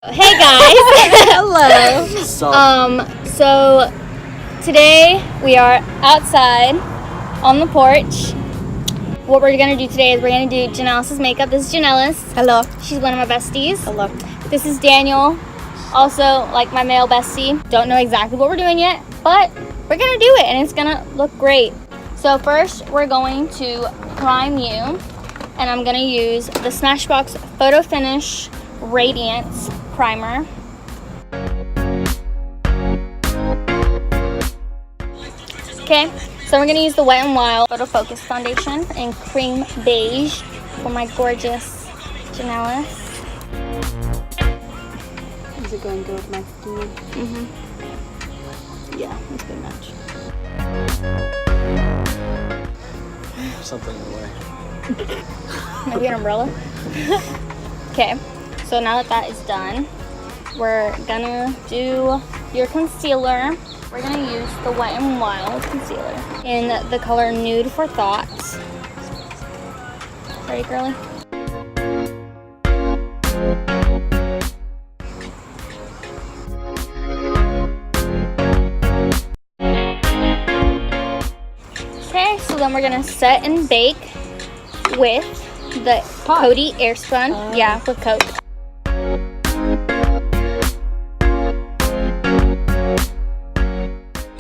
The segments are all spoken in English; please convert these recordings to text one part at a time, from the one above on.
Hey guys. Hello. So today we are outside on the porch. What we're gonna do today is we're gonna do Jannelis' makeup. This is Jannelis. Hello. She's one of my besties. Hello. This is Daniel, also like my male bestie. Don't know exactly what we're doing yet, but we're gonna do it and it's gonna look great. So first we're going to prime you, and I'm gonna use the Smashbox Photo Finish Radiance Primer. Okay, so we're gonna use the Wet n Wild Photo Focus Foundation in Cream Beige for my gorgeous Jannelis. Is it going good with my skin? Yeah, it's a good match. Something in the way. Maybe an umbrella. Okay, so now that that is done, we're gonna do your concealer. We're gonna use the Wet n Wild concealer in the color Nude for Thoughts. Ready, girly? Okay, so then we're gonna set and bake with the Coty Airspun. Yeah, with Coke.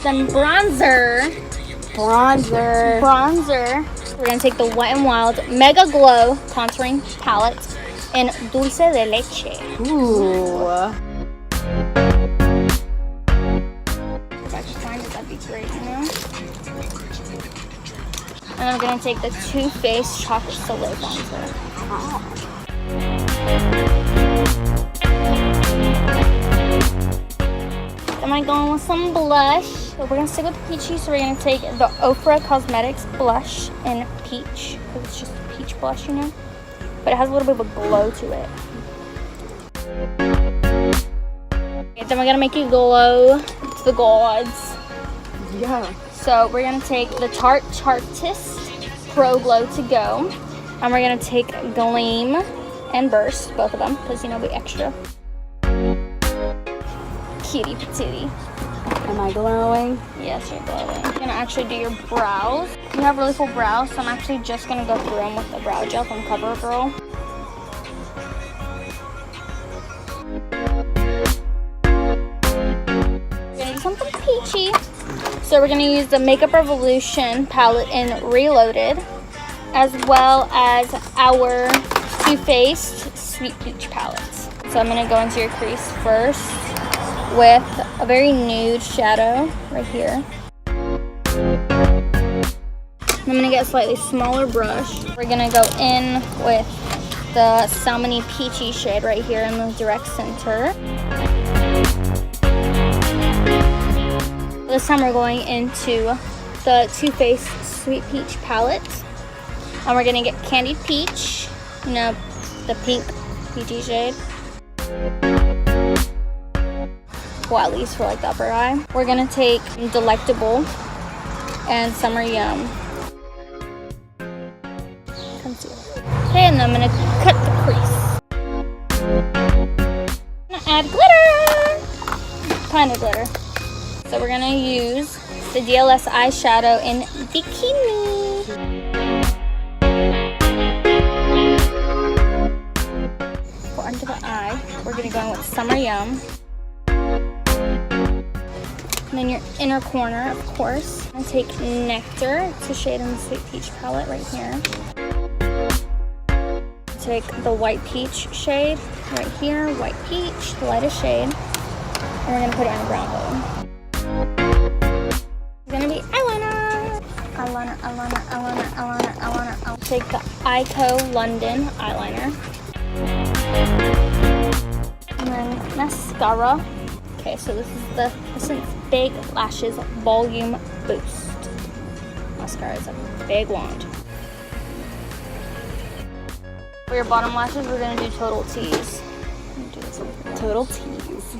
Then bronzer. We're gonna take the Wet n Wild Mega Glow Contouring Palette in Dulce de Leche. Ooh. If I could find it, that'd be great, you know? And I'm gonna take the Too Faced Chocolate Soleil Bronzer. Am I going with some blush? So we're gonna stick with Peachy, so we're gonna take the Ofra Cosmetics blush in peach, because it's just a peach blush, you know? But it has a little bit of a glow to it. Okay, then we're gonna make you glow to the gods. Yeah. So we're gonna take the Tarte Chartist Pro Glow to Go, and we're gonna take Gleam and Burst, both of them, because you know we extra. Kitty patootie. Am I glowing? Yes, you're glowing. I'm gonna actually do your brows. You have really full brows, so I'm actually just gonna go through them with the brow gel from CoverGirl. We're gonna do something peachy. So we're gonna use the Makeup Revolution palette in Reloaded, as well as our Too Faced Sweet Peach palettes. So I'm gonna go into your crease first with a very nude shadow right here. I'm gonna get a slightly smaller brush. We're gonna go in with the Salmony Peachy shade right here in the direct center. This time we're going into the Too Faced Sweet Peach palette. And we're gonna get Candied Peach, you know, the pink peachy shade. Well, at least for like the upper eye. We're gonna take Delectable and Summer Yum concealer. Okay, and then I'm gonna cut the crease. I'm gonna add glitter, kind of glitter. So we're gonna use the DLS eyeshadow in Bikini. For under the eye, we're gonna go in with Summer Yum. And then your inner corner, of course. I'm gonna take Nectar. It's a shade in the Sweet Peach palette right here. Take the White Peach shade right here, White Peach, the lightest shade. And we're gonna put it on a brown bone. It's gonna be eyeliner. I'll take the Ico London eyeliner. And then mascara. Okay, so this is the Essence Big Lashes Volume Boost. Mascara is a big wand. For your bottom lashes, we're gonna do Total Tease. Total tease.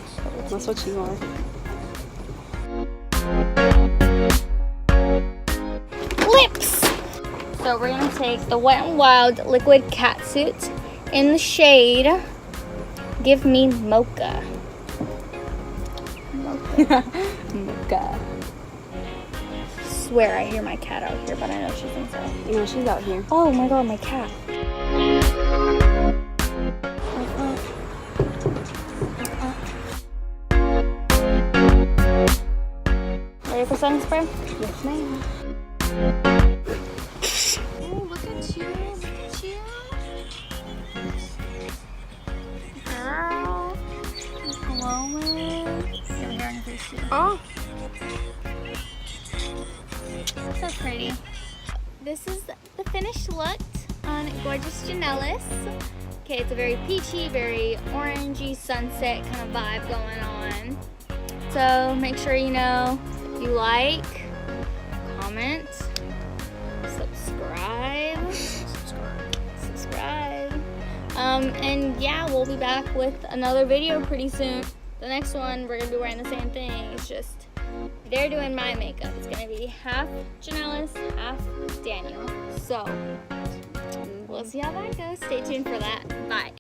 That's what you want. Lips! So we're gonna take the Wet n Wild Liquid Catsuit in the shade Give me mocha. Mocha. Mocha. Swear I hear my cat out here, but I know she's inside. No, she's out here. Oh my god, my cat. Ready for sun spray? Yes, ma'am. Oh, look at you. Look at you. Girl. Glowing. You have hair on your face too. Oh. So pretty. This is the finished look on gorgeous Jannelis. Okay, it's a very peachy, very orangey sunset kind of vibe going on. So make sure you know you like, comment, subscribe. And yeah, we'll be back with another video pretty soon. The next one, we're gonna be wearing the same thing. It's just they're doing my makeup. It's gonna be half Jannelis, half Daniel. So we'll see how that goes. Stay tuned for that. Bye.